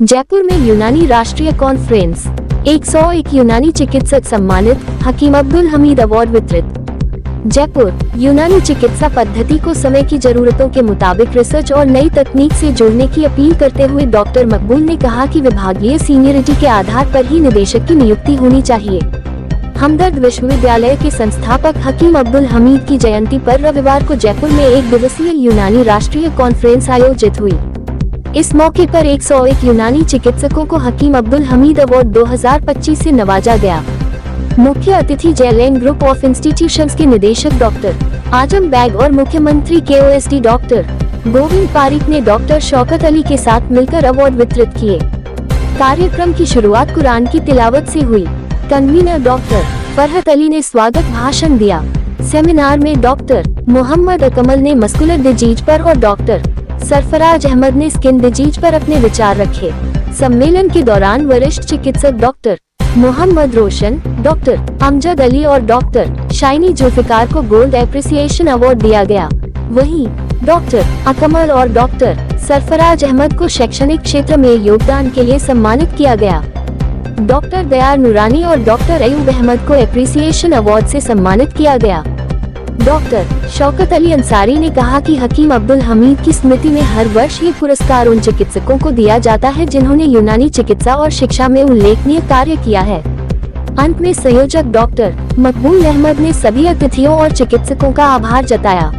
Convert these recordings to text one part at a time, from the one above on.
जयपुर में यूनानी राष्ट्रीय कॉन्फ्रेंस, 101 यूनानी चिकित्सक सम्मानित, हकीम अब्दुल हमीद अवार्ड वितरित। जयपुर यूनानी चिकित्सा पद्धति को समय की जरूरतों के मुताबिक रिसर्च और नई तकनीक से जोड़ने की अपील करते हुए डॉक्टर मकबूल ने कहा कि विभागीय सीनियरिटी के आधार पर ही निदेशक की नियुक्ति होनी चाहिए। हमदर्द विश्वविद्यालय के संस्थापक हकीम अब्दुल हमीद की जयंती पर रविवार को जयपुर में एक दिवसीय यूनानी राष्ट्रीय कॉन्फ्रेंस आयोजित हुई। इस मौके पर 101 यूनानी चिकित्सकों को हकीम अब्दुल हमीद अवार्ड 2025 से नवाजा गया। मुख्य अतिथि जेएलएन ग्रुप ऑफ इंस्टीट्यूशंस के निदेशक डॉक्टर आजम बैग और मुख्यमंत्री केओएसडी डॉक्टर गोविंद पारीक ने डॉक्टर शौकत अली के साथ मिलकर अवार्ड वितरित किए। कार्यक्रम की शुरुआत कुरान की तिलावत से हुई। कन्वीनर डॉक्टर फरहत अली ने स्वागत भाषण दिया। सेमिनार में डॉक्टर मोहम्मद अकमल ने मस्कुलर डिजीज पर और डॉक्टर सरफराज अहमद ने स्किन डिजीज पर अपने विचार रखे। सम्मेलन के दौरान वरिष्ठ चिकित्सक डॉक्टर मोहम्मद रोशन, डॉक्टर अमजद अली और डॉक्टर शाइनी जुल्फिकार को गोल्ड एप्रिसिएशन अवार्ड दिया गया। वहीं डॉक्टर अकमल और डॉक्टर सरफराज अहमद को शैक्षणिक क्षेत्र में योगदान के लिए सम्मानित किया गया। डॉक्टर दयार नूरानी और डॉक्टर अयूब अहमद को एप्रिसिएशन अवार्ड से सम्मानित किया गया। डॉक्टर शौकत अली अंसारी ने कहा कि हकीम अब्दुल हमीद की स्मृति में हर वर्ष ये पुरस्कार उन चिकित्सकों को दिया जाता है जिन्होंने यूनानी चिकित्सा और शिक्षा में उल्लेखनीय कार्य किया है। अंत में संयोजक डॉक्टर मकबूल अहमद ने सभी अतिथियों और चिकित्सकों का आभार जताया।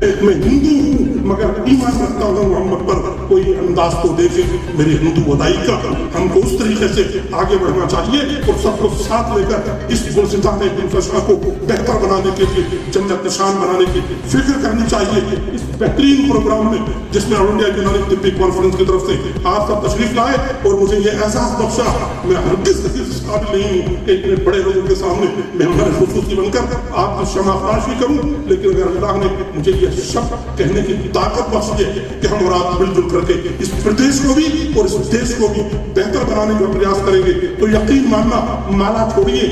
मैं हिंदू हूँ मगर ईमान रखता हूँ मोहम्मद पर। कोई अंदाज तो देखे मेरे हिंदू वदाई का। हमको उस तरीके से आगे बढ़ना चाहिए और सबको साथ लेकर इस गुलसिताने गुलफशा को बेहतर बनाने के लिए, जन्नत निशान बनाने की फिक्र करनी चाहिए। इस बेहतरीन प्रोग्राम में जिसमें ऑल इंडिया यूनानी तिब्बी कॉन्फ्रेंस की तरफ से आप सब तशरीफ लाए और मुझे ये एहसास बख्शा। मैं हरगिज़ इस काबिल नहीं हूँ कि इतने बड़े लोगों के सामने मेहमान खुसूसी बनकर आपकी क्षमाफराशी करूँ, लेकिन अगर अल्लाह ने मुझे ये शब्द कहने की ताकत बख्श दी कि हम और आप मिलजुल करके इस प्रदेश को भी और इस देश को भी बेहतर बनाने का प्रयास करेंगे, तो यकीन मानना, माला छोड़िए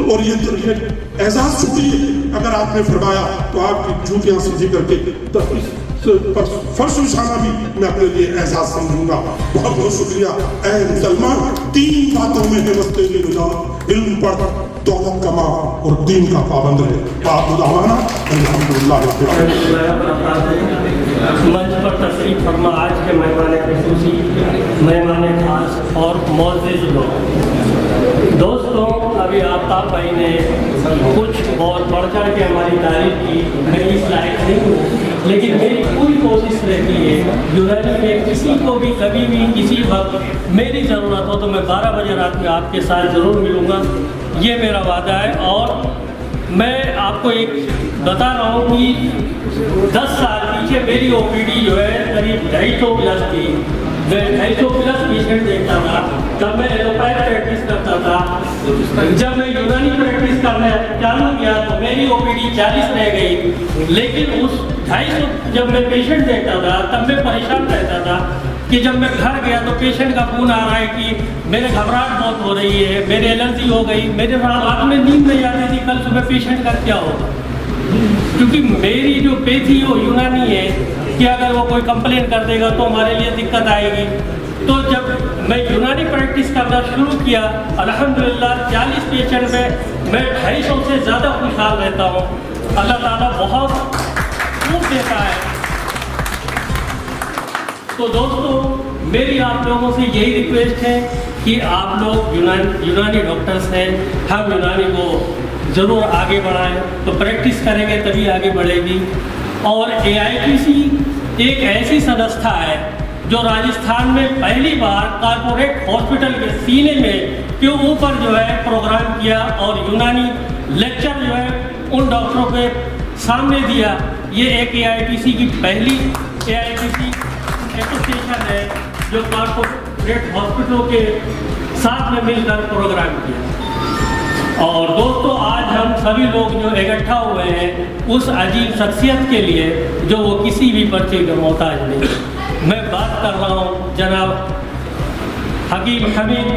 और ये एहसास छोड़िए। अगर आपने फरमाया तो आपकी जूतियां सीधी करके फर्श बिछाना भी मैं अपने लिए एहसास समझूंगा। बहुत बहुत शुक्रिया। ऐ मुसलमान, 3 बातों में है वस्ते इल्म पढ़, दौलत कमा और दीन का पाबंद रहे। मंच पर तशरीफ फरमा आज के मेहमान खुसूसी, मेहमान खास और मोअज़्ज़िज़ लोग। दोस्तों, अभी आफ्ताब भाई ने कुछ बहुत बढ़ चढ़ के हमारी तारीफ की। मैं इस लायक नहीं हूँ, लेकिन मेरी पूरी कोशिश रहती है यूनानी में किसी को भी कभी भी किसी वक्त मेरी ज़रूरत हो तो मैं 12 बजे रात में आपके साथ ज़रूर मिलूँगा। ये मेरा वादा है। और मैं आपको एक बता रहा हूँ कि 10 साल पीछे मेरी ओपीडी जो है करीब 250 प्लस थी। मैं 250 प्लस पेशेंट देखता था। तब मैं एलोपैथ प्रैक्टिस करता था। जब मैं यूनानी प्रैक्टिस करना चालू किया तो मेरी ओपीडी 40 रह गई। लेकिन उस 250 जब मैं पेशेंट देखता था तब मैं परेशान रहता था कि जब मैं घर गया तो पेशेंट का फोन आ रहा है कि मेरे घबराहट बहुत हो रही है, मेरे एलर्जी हो गई, मेरे रात में नींद नहीं आती थी, कल सुबह पेशेंट का क्या होगा। क्योंकि मेरी जो पैथी वो यूनानी है कि अगर वो कोई कंप्लेन कर देगा तो हमारे लिए दिक्कत आएगी। तो जब मैं यूनानी प्रैक्टिस करना शुरू किया, अल्हम्दुलिल्लाह 40 पेशेंट में मैं 250 से ज़्यादा खुशहाल रहता हूँ। अल्लाह ताला बहुत खूब देता है। तो दोस्तों, मेरी आप लोगों से यही रिक्वेस्ट है कि आप लोग यूनानी डॉक्टर्स हैं, हम यूनानी को ज़रूर आगे बढ़ाएं। तो प्रैक्टिस करेंगे तभी आगे बढ़ेगी। और AITC एक ऐसी संस्था है जो राजस्थान में पहली बार कॉर्पोरेट हॉस्पिटल के सीने में के ऊपर जो है प्रोग्राम किया और यूनानी लेक्चर जो है उन डॉक्टरों के सामने दिया। ये एक AITC की पहली AITC एसोसिएशन है जो कॉर्पोरेट हॉस्पिटलों के साथ में मिलकर प्रोग्राम किया। और दोस्तों, आज हम सभी लोग जो इकट्ठा हुए हैं उस अजीब शख्सियत के लिए जो वो किसी भी पर्चे का मोहताज नहीं। मैं बात कर रहा हूँ जनाब हकीम हमीद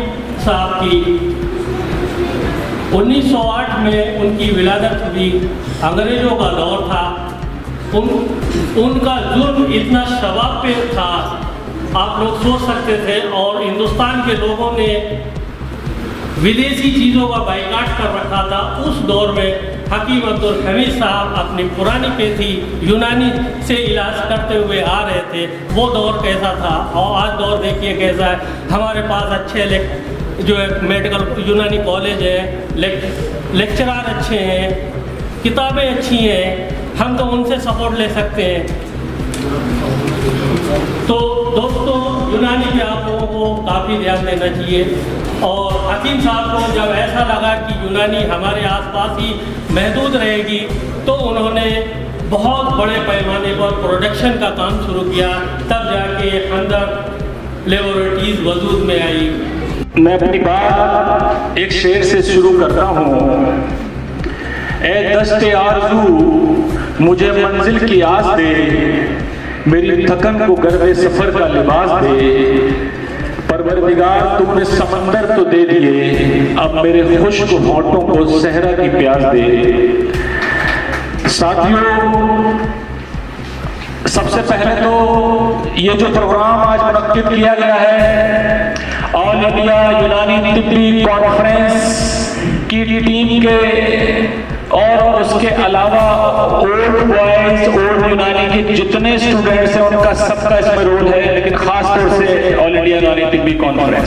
साहब की। 1908 में उनकी विलादत हुई। अंग्रेज़ों का दौर था। उनका जुर्म इतना शबाब पे था आप लोग सोच सकते थे, और हिंदुस्तान के लोगों ने विदेशी चीज़ों का बाइकाट कर रखा था। उस दौर में हकीम अब्दुल हमीद साहब अपनी पुरानी पेथी यूनानी से इलाज करते हुए आ रहे थे। वो दौर कैसा था और आज दौर देखिए कैसा है। हमारे पास अच्छे जो है मेडिकल यूनानी कॉलेज है, लेक्चरार अच्छे हैं, किताबें अच्छी हैं, हम तो उनसे सपोर्ट ले सकते हैं। तो दोस्तों, यूनानी पे आप लोगों को काफ़ी ध्यान देना चाहिए। और हकीम साहब को जब ऐसा लगा कि यूनानी हमारे आसपास ही महदूद रहेगी, तो उन्होंने बहुत बड़े पैमाने पर प्रोडक्शन का काम शुरू किया। तब जाके अंदर लेबोरेटरीज वजूद में आई। मैं अपनी बात एक शेर से शुरू करता हूँ। ए दस्ते आरज़ू मुझे मंजिल की आस दे, मेरी थकन को गर्दे सफर का लिबास दे। परवरदिगार तुमने समंदर तो दे दिए, अब मेरे खुश्क होंठों को सहरा की प्यास दे। साथियों, सबसे पहले तो ये जो प्रोग्राम आज मुनक्किद किया गया है, ऑल इंडिया यूनानी तिब्बी कॉन्फ्रेंस की टीम के और उसके अलावा ओल्ड बॉयज ओल्ड यूनानी के जितने स्टूडेंट्स हैं उनका सबका इसमें रोल है, लेकिन खास तौर से ऑल इंडिया यूनानी तिब्बी कॉन्फ्रेंस